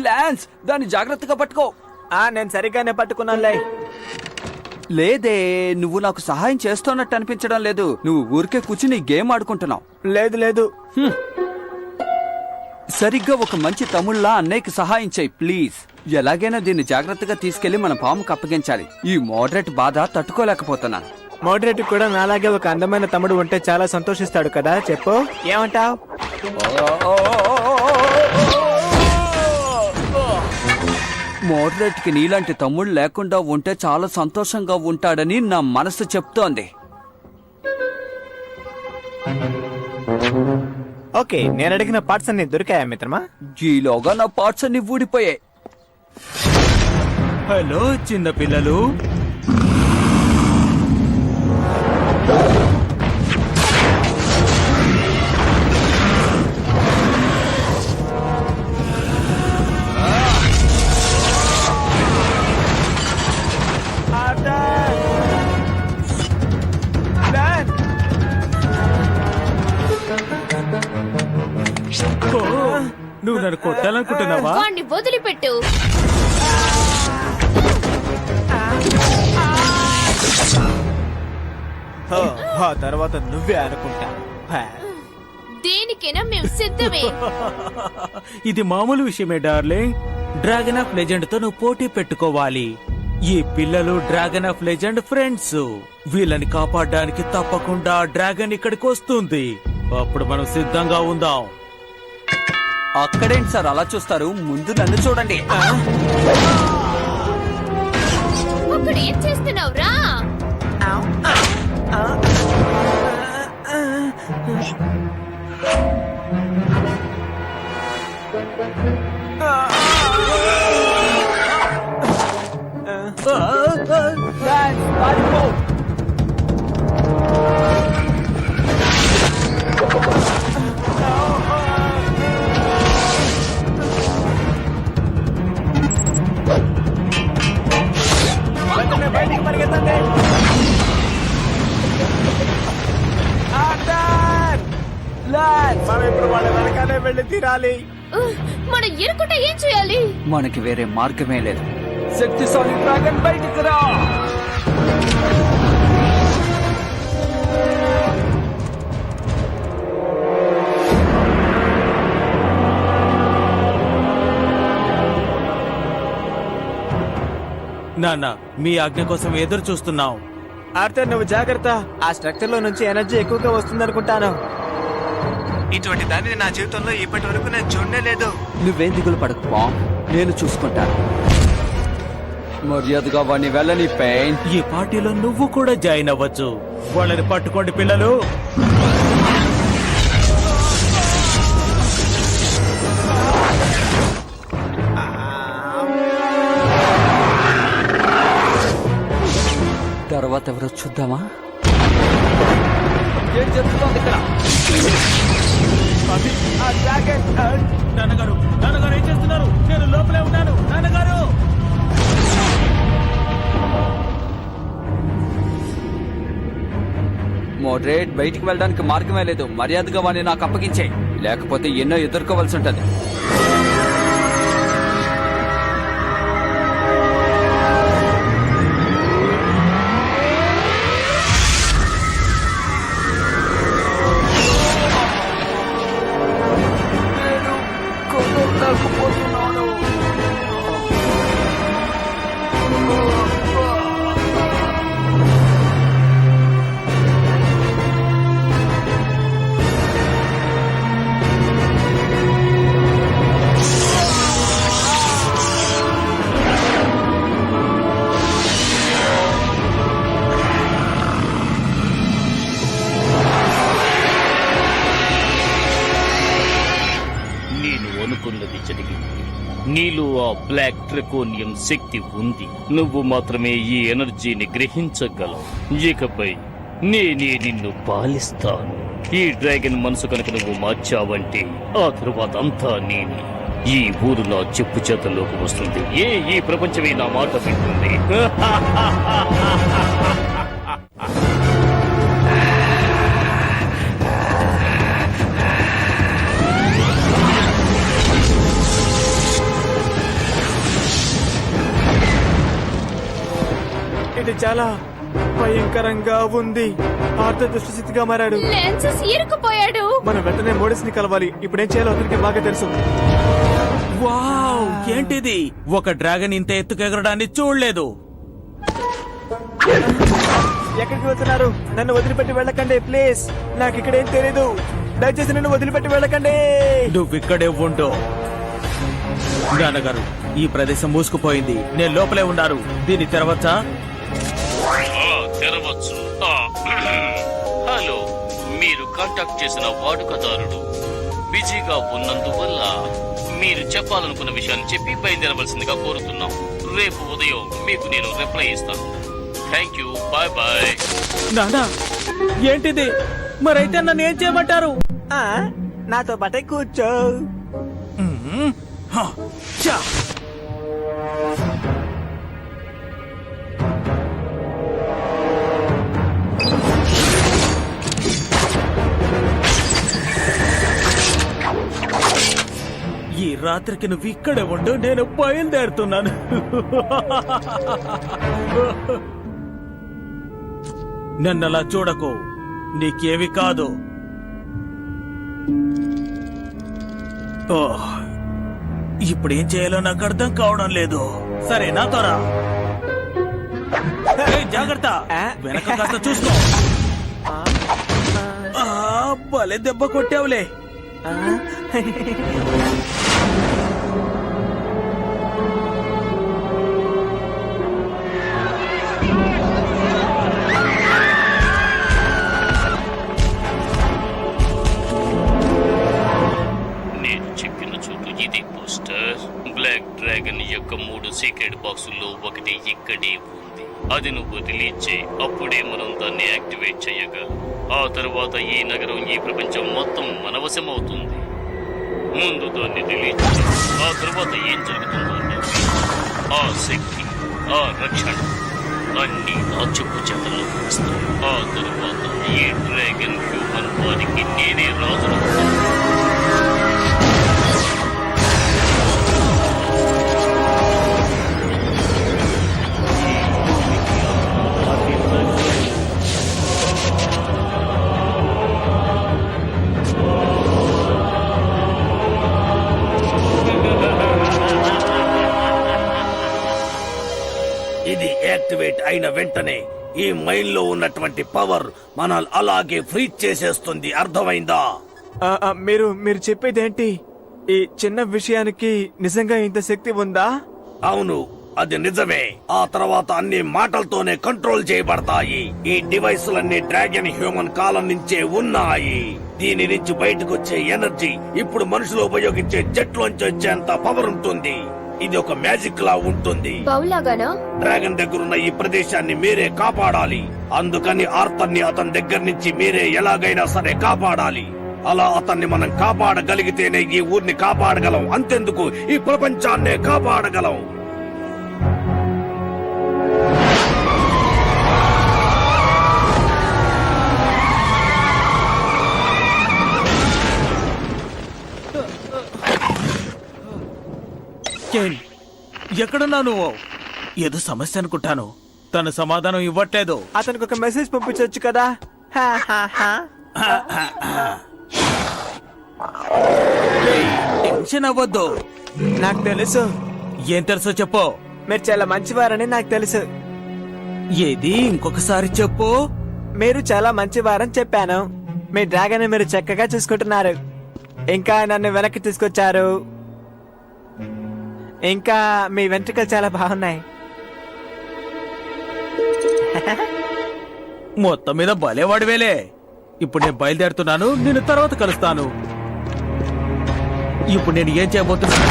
Lance, దాన్ని జాగ్రత్తగా పట్టుకో. నేను సరిగ్గానే పట్టుకున్నానులే. లేదే, నువ్వు నాకు సహాయం చేస్తున్నట్టు అనిపించడం లేదు. నువ్వు ఊరికే కూర్చుని గేమ్ ఆడుకుంటున్నావు. లేదు లేదు. సరిగ్గా ఒక మంచి తమ్ముళ్లా అన్నయ్యకి సహాయం చేయి ప్లీజ్. ఎలాగైనా దీన్ని జాగ్రత్తగా తీసుకెళ్లి మన పాముకు అప్పగించాలి. ఈ మోడరేట్ బాధ తట్టుకోలేకపోతున్నాను. మోడరేట్ కూడా నాలాగే ఒక అందమైన తమ్ముడు ఉంటే చాలా సంతోషిస్తాడు కదా. చెప్పు, ఏమంటావ్? మోడరేట్ కి నీలాంటి తమ్ముడు లేకుండా ఉంటే చాలా సంతోషంగా ఉంటాడని నా మనసు చెప్తోంది. ఓకే, నేను అడిగిన పార్ట్స్ అన్ని దొరికాయా మిత్రమా? ఈలోగా నా పార్ట్స్ అన్ని ఊడిపోయాయి. హలో చిన్న పిల్లలు, నువ్వు నన్ను కొట్టాలనుకుంటున్నావా? వాణ్ణి వదిలిపెట్టు. తర్వాత నువ్వే అనుకుంటా. దేనికైనా మేము సిద్ధమే. ఇది మామూలు విషయమే డార్లింగ్. డ్రాగన్ ఆఫ్ లెజెండ్ తో నువ్వు పోటీ పెట్టుకోవాలి. ఈ పిల్లలు డ్రాగన్ ఆఫ్ లెజెండ్ ఫ్రెండ్స్. వీళ్ళని కాపాడడానికి తప్పకుండా డ్రాగన్ ఇక్కడికి వస్తుంది. అప్పుడు మనం సిద్ధంగా ఉందాం. అక్కడేంటి సార్ అలా చూస్తారు? ముందు నన్ను చూడండి. అక్కడ ఏం చేస్తున్నావు రా? బయటికి పరిగెత్తండి. మనం ఇప్పుడు వాళ్ళ వెనకాలే వెళ్ళి తీరాలి. మనం ఇరుకుంటే ఏం చేయాలి? మనకి వేరే మార్గమే లేదు. శక్తిశాలి డ్రాగన్ బయటికి రా. నాన్న, మీ ఆజ్ఞ కోసం ఎదురు చూస్తున్నాం. ఆర్థర్, నువ్వు జాగ్రత్త. ఆ స్ట్రక్చర్ లో నుంచి ఎనర్జీ ఎక్కువగా వస్తుందనుకుంటాను. ఇటువంటి దానిని నా జీవితంలో ఇప్పటి వరకు నేను చూడనే లేదు. నువ్వేం దిగులు పడకు పామ్, నేను చూసుకుంటాను. మర్యాదగా వాడిని వెళ్ళని పెయిన్. ఈ పార్టీలో నువ్వు కూడా జాయిన్ అవ్వచ్చు. వాళ్ళని పట్టుకోండి పిల్లలు. తర్వాత ఎవరో చూద్దామా? ఏం జరుగుతోంది ఇక్కడ? నాన్నగారు, నాన్నగారు ఏం చేస్తున్నారు? నేను లోపలే ఉన్నాను. నాన్నగారు, మోడరేట్ బయటికి వెళ్ళడానికి మార్గమే లేదు. మర్యాదగా వాడిని నాకు అప్పగించే, లేకపోతే ఎన్నో ఎదుర్కోవాల్సి ఉంటది. నీలో ఆ బ్లాక్ ట్రెకోనియం శక్తి ఉంది. నువ్వు మాత్రమే ఈ ఎనర్జీని గ్రహించగలవు. ఇకపై నేనే నిన్ను పాలిస్తాను. ఈ డ్రాగన్ మనసు కనుక నువ్వు మార్చావంటే ఆ తరువాత అంతా నేనే. ఈ ఊరు నా చెప్పు చేతల్లోకి వస్తుంది. ఈ ప్రపంచమే నా మాట వింటుంది. ఇది చాలా భయంకరంగా ఉంది. ఆర్త దుష్టస్థితిగా మారాడు. లెన్సెస్ ఇరుక్కుపోయాడు. మనం వెంటనే మోడల్స్ ని కలవాలి. ఇప్పుడు ఏం చేయాలో అతనికి బాగా తెలుసు. వావ్, ఏంటిది? ఒక డ్రాగన్ ఇంత ఎత్తుకు ఎగరడాన్ని చూడలేదు. ఎక్కడికి వెళ్తున్నారు? నన్ను వదిలిపెట్టి వెళ్ళకండి ప్లీజ్. నాకు ఇక్కడేం తెలీదు. దయచేసి నన్ను వదిలిపెట్టి వెళ్ళకండి. నువ్వు ఇక్కడే ఉండు. నాన్నగారు, ఈ ప్రదేశం మూసుకుపోయింది. నేను లోపలే ఉన్నారు. దీన్ని తెరవచ్చా? తెరవచ్చు. హలో, మీరు కాంటాక్ట్ చేసిన వాడుకదారుడు బిజీగా ఉన్నందువల్ల మీరు చెప్పాలనుకున్న విషయాన్ని చెప్పి బయలుదేరవలసిందిగా కోరుతున్నాం. రేపు ఉదయం మీకు నేను రిప్లై ఇస్తాను. Thank you, bye bye. నానా, ఏంటిది? మరైతే నన్ను ఏం చేయమంటారు? నాతో పాటే కూర్చో. హ, చా. ఈ రాత్రికి నువ్వు ఇక్కడే ఉండు. నేను బయలుదేరుతున్నాను. నన్నలా చూడకు. నీకేవి కాదు. ఓహ్, ఇప్పుడేం చేయాలో నాకు అర్థం కావడం లేదు. సరే, నాతో రా. ఏయ్, జాగ్రత్త, వెనక కాస్త చూసుకో. భలే దెబ్బ కొట్టావులే. నేను చెప్పిన చోటు ఇది పోస్టర్. బ్లాక్ డ్రాగన్ యొక్క 3 సీక్రెట్ బాక్సుల్లో ఒకటి ఇక్కడే ఉంది. అది నువ్వు రిలీజ్ చేయి. అప్పుడే మనం దాన్ని యాక్టివేట్ చేయగలం. ఆ తర్వాత ఈ నగరం, ఈ ప్రపంచం మొత్తం మన వశమవుతుంది. ముందు దాన్ని రిలీజ్ చేయి. ఆ తర్వాత ఏం జరుగుతుందో ఆ శక్తి, ఆ రక్షణ అన్ని నా చెప్పు చేతల్లో వస్తాయి. ఆ తరువాత ఈ డ్రాగన్ హ్యూమన్ వారికి నేనే రాజు. ఇది యాక్టివేట్ అయిన వెంటనే ఈ మైన్ లో ఉన్నటువంటి పవర్ మన అలాగే ఫ్రీజ్ చేసేస్తుంది. అర్థమైందా? మీరు చెప్పేదేంటి? ఈ చిన్న విషయానికి నిజంగా ఇంత శక్తి ఉందా? అవును, అది నిజమే. ఆ తర్వాత అన్ని మాటలతోనే కంట్రోల్ చేయబడతాయి. ఈ డివైసులన్నీ డ్రాగన్ హ్యూమన్ కాలం నుంచే ఉన్నాయి. దీని నుంచి బయటకు వచ్చే ఎనర్జీ ఇప్పుడు మనుషులు ఉపయోగించే జెట్లోంచి వచ్చేంత పవర్ ఉంటుంది. ఇది ఒక మ్యాజిక్ లా ఉంటుంది. బౌలాగానా? డ్రాగన్ దగ్గరున్న ఈ ప్రదేశాన్ని మీరే కాపాడాలి. అందుకని ఆర్థర్ని అతని దగ్గర నుంచి మీరే ఎలాగైనా సరే కాపాడాలి. అలా అతన్ని మనం కాపాడగలిగితేనే ఈ ఊరిని కాపాడగలం. అంతెందుకు, ఈ ప్రపంచాన్నే కాపాడగలం. కేన్, ఎక్కడున్నా నువ్వు? ఏదో సమస్య అనుకుంటాను. తను సమాధానం ఇవ్వట్లేదు. అతనికి ఒక మెసేజ్ పంపించవచ్చు కదా. టెన్షన్ అవ్వద్దు. నాకు తెలుసు. ఏం తెలుసో చెప్పు. మీరు చాలా మంచివారని నాకు తెలుసు. ఏది? ఇంకొకసారి చెప్పు. మీరు చాలా మంచివారని చెప్పాను. మీ డ్రాగన్ మీరు చక్కగా చూసుకుంటున్నారు. ఇంకా నన్ను వెనక్కి తీసుకొచ్చారు. ఇంకా మీ వెంట్రుకలు చాలా బాగున్నాయి. మొత్తం మీద భలేవాడివేలే. ఇప్పుడు నేను బయలుదేరుతున్నాను. నేను తర్వాత కలుస్తాను. ఇప్పుడు నేను ఏం చేయబోతున్నాను?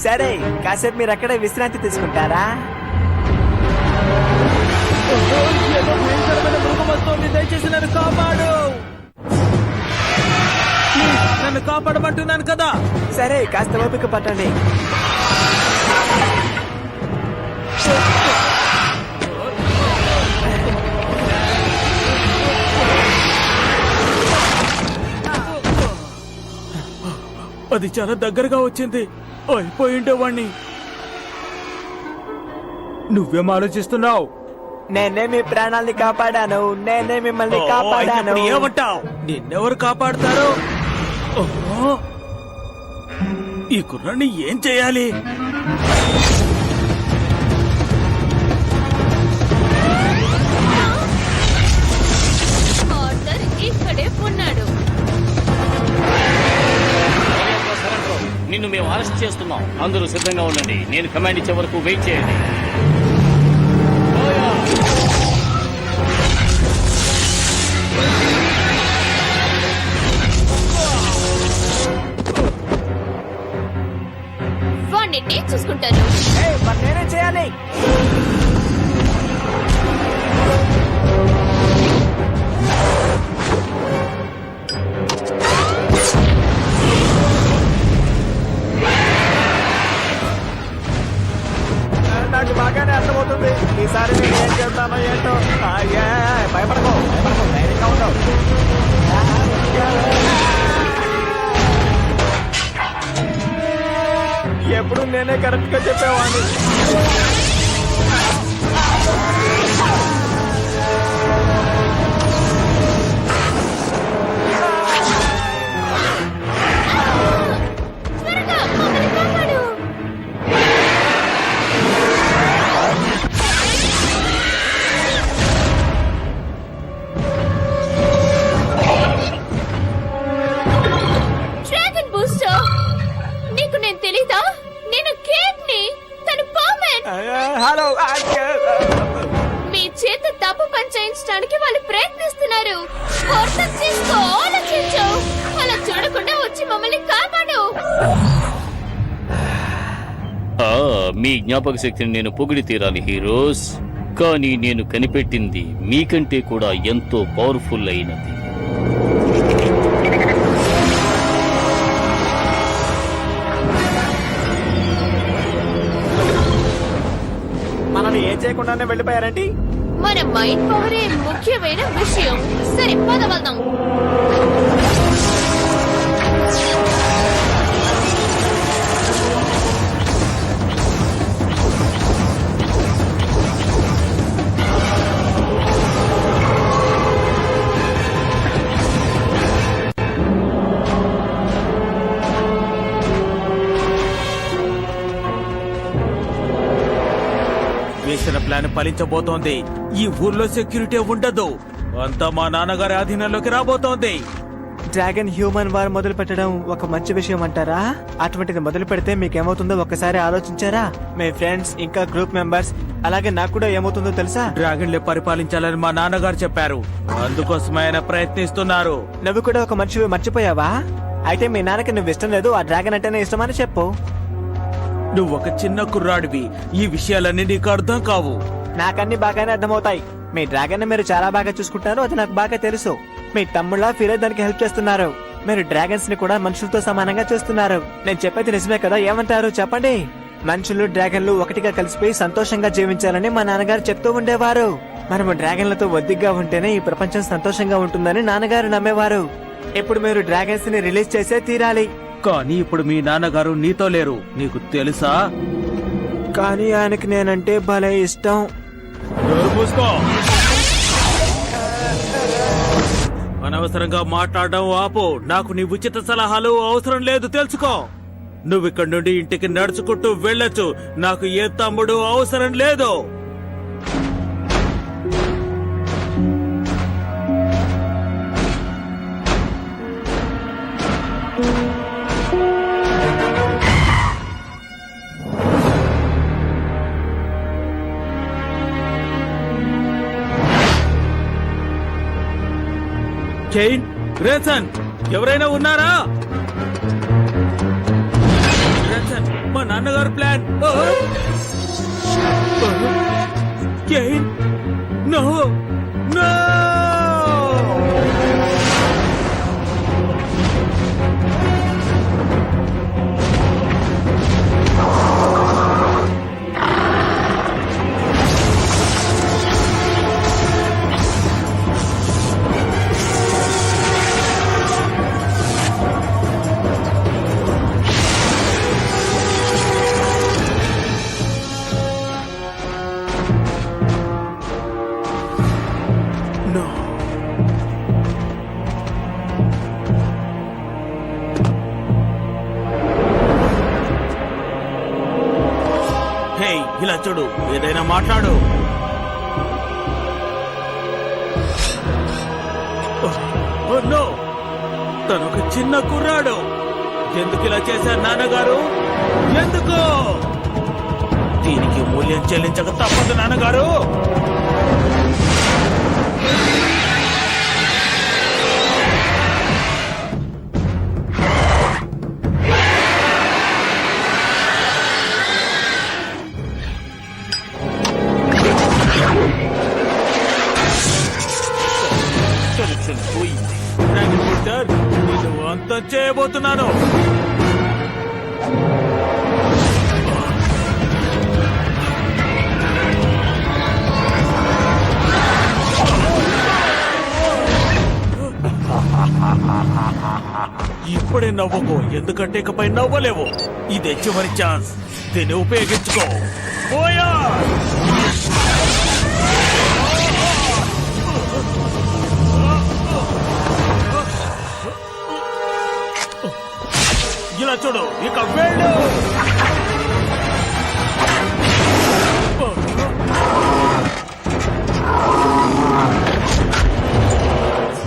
సరే, కాసేపు మీరు అక్కడే విశ్రాంతి తీసుకుంటారా? దయచేసి నన్ను కాపాడు. నన్ను కాపాడమంటున్నాను కదా. సరే, కాస్త ఓపిక పట్టండి. అది చాలా దగ్గరగా వచ్చింది. అయిపోయిండే వాణ్ణి. నువ్వేం ఆలోచిస్తున్నావు? నేనే మీ ప్రాణాల్ని కాపాడాను, నేనే మిమ్మల్ని కాపాడాను. ఏమంటావు? నిన్నెవరు కాపాడతారు? ఓహో! ఈ కుర్రాన్ని ఏం చేయాలి? ఆర్థర్ ఇక్కడే ఉన్నాడు. నిన్ను మేము అరెస్ట్ చేస్తున్నాం. అందరూ సిద్ధంగా ఉండండి. నేను కమాండ్ ఇచ్చే వరకు వెయిట్ చేయండి. వాడిని నేను చూసుకుంటాను. ఏయ్, మరి నేనేం చేయాలి? నాకు బాగానే అర్థమవుతుంది. ఈసారి నేను ఏం చేస్తానో ఏంటో. భయపడకు, ధైర్యంగా ఉండవు. ఎప్పుడు నేనే కరెక్ట్ గా చెప్పేవాడిని. త్వరగా మమ్మల్ని కాపాడు. డ్రాగన్ బూస్టర్, నీకు నేను తెలీదా? నేను కేట్ ని, తను పర్మనెంట్. హలో. మీ చేత తప్పు పని చేయించడానికి వాళ్ళు ప్రయత్నిస్తున్నారు. అర్థం చేసుకో, ఆలోచించు. అలా చూడకుండా వచ్చి మమ్మల్ని కాపాడు. మీ జ్ఞాపక శక్తిని నేను పొగిడి తీరాలి హీరోస్. కానీ నేను కనిపెట్టింది మీకంటే కూడా ఎంతో పవర్ఫుల్ అయినది. మనల్ని ఏం చేయకుండానే వెళ్ళిపోయారండి. మన మైండ్ పవరే ముఖ్యమైన విషయం. సరే, పద వెళ్దాం. వేసిన ప్లాన్ ఫలించబోతోంది. ఈ ఊర్లో సెక్యూరిటీ ఉండదు. అంతా మా నాన్నగారి ఆధీనంలోకి రాబోతోంది. డ్రాగన్ హ్యూమన్ వార్ మొదలు పెట్టడం ఒక మంచి విషయం అంటారా? అటువంటిది మొదలు పెడితే మీకేమవుతుందో ఒక్కసారి ఆలోచించారా? మీ ఫ్రెండ్స్, ఇంకా గ్రూప్ మెంబర్స్, అలాగే నాకు కూడా ఏమవుతుందో తెలుసా? డ్రాగన్లే పరిపాలించాలని మా నాన్నగారు చెప్పారు. అందుకోసమే ఆయన ప్రయత్నిస్తున్నారు. నువ్వు కూడా ఒక మనిషివి మర్చిపోయావా? అయితే మీ నాన్నకి నువ్వు ఇష్టం లేదు, ఆ డ్రాగన్ అంటేనే ఇష్టమని చెప్పు. నువ్వు ఒక చిన్న కుర్రాడివి. ఈ విషయాలన్నీ నీకు అర్థం కావు. నాకన్నీ బాగానే అర్థమవుతాయి. మీ డ్రాగన్ ని మీరు చాలా బాగా చూసుకుంటారు, అది నాకు బాగా తెలుసు. మీ తమ్ముళ్ళ ఫీరే దానికి హెల్ప్ చేస్తున్నారు. మీరు డ్రాగన్స్ ని కూడా మనుషులతో సమానంగా చూస్తున్నారు. నేను చెప్పేది నిజమే కదా? ఏమంటారు చెప్పండి. మనుషులు డ్రాగన్లు ఒకటిగా కలిసిపోయి సంతోషంగా జీవించాలని మా నాన్నగారు చెప్తూ ఉండేవారు. మనము డ్రాగన్లతో ఒద్దిగ్గా ఉంటేనే ఈ ప్రపంచం సంతోషంగా ఉంటుందని నాన్నగారు నమ్మేవారు. ఇప్పుడు మీరు డ్రాగన్స్ ని రిలీజ్ చేసే తీరాలి. కానీ ఇప్పుడు మీ నాన్నగారు నీతో లేరు, నీకు తెలుసా? కానీ ఆయనకి నేనంటే భలే ఇష్టం. నోరు మూసుకో. అనవసరంగా మాట్లాడడం ఆపు. నాకు నీ ఉచిత సలహాలు అవసరం లేదు, తెలుసుకో. నువ్వు ఇక్కడి నుండి ఇంటికి నడుచుకుంటూ వెళ్ళొచ్చు. నాకు ఏ తమ్ముడు అవసరం లేదు. కేన్, గ్రేసన్, ఎవరైనా ఉన్నారా? గ్రేసన్, మా నాన్నగారు ప్లాన్. Kane, no no. ఇలా చూడు, ఏదైనా మాట్లాడు. ఓ నో, తను ఒక చిన్న కుర్రాడు. ఎందుకు ఇలా చేశారు నాన్నగారు? ఎందుకు? దీనికి మూల్యం చెల్లించక తప్పదు నాన్నగారు. డ్రాగన్ బూస్టర్, నేను అంతం చేయబోతున్నాను. ఇప్పుడే నవ్వుకో, ఎందుకంటే ఇకపై నవ్వలేవు. ఇదే చివరి ఛాన్స్, దీన్ని ఉపయోగించుకో. పోయా! ఇలా చూడు, ఇక వెళ్ళు.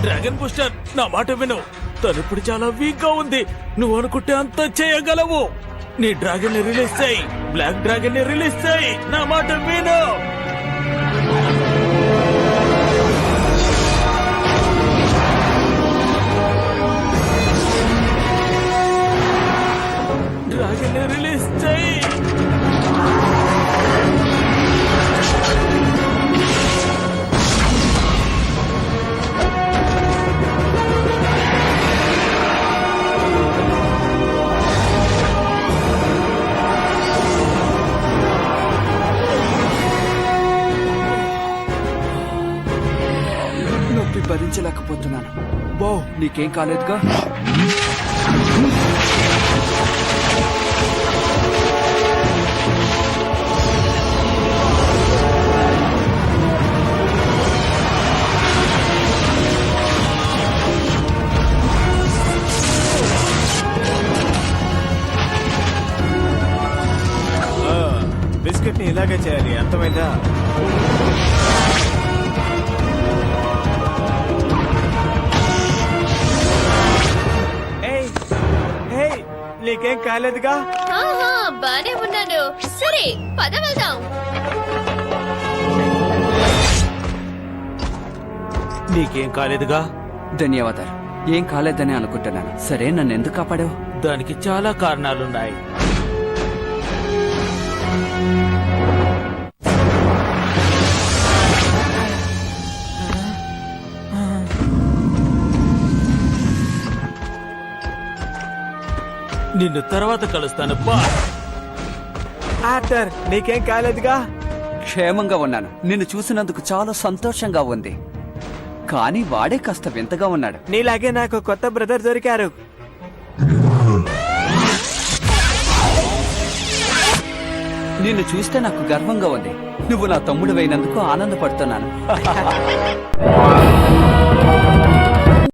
డ్రాగన్ బూస్టర్, నా మాట విను. తను ఇప్పుడు చాలా వీక్ గా ఉంది. నువ్వు అనుకుంటే అంత చేయగలవు. నీ డ్రాగన్ ని రిలీజ్ చేయి, బ్లాక్ డ్రాగన్ ని రిలీజ్ చేయి. నా మాట విను. డ్రాగన్ ని రిలీజ్ చేయి. నొప్పి భరించలేకపోతున్నాను. బో, నీకేం కాలేదుగా? బిస్కెట్ ని ఇలాగే చేయాలి, అర్థమైందా? నీకేం కాలేదుగా? ఆహా, బానే ఉన్నాను. సరే, పద వెళ్దాం. నీకేం కాలేదుగా? ధన్యవాదాలు. ఏం కాలేదని అనుకుంటున్నాను. సరే, నన్ను ఎందుకు కాపాడావు? దానికి చాలా కారణాలున్నాయి. నిన్ను తర్వాత కలుస్తాను. బా. ఆర్టర్, నీకేం కాలేదుగా? క్షేమంగా ఉన్నాను. నిన్ను చూసినందుకు చాలా సంతోషంగా ఉంది. కానీ వాడే కాస్త వింతగా ఉన్నాడు. నీలాగే నాకు కొత్త బ్రదర్ దొరికారు. నిన్ను చూస్తే నాకు గర్వంగా ఉంది. నువ్వు నా తమ్ముడు అయినందుకు ఆనందపడుతున్నాను.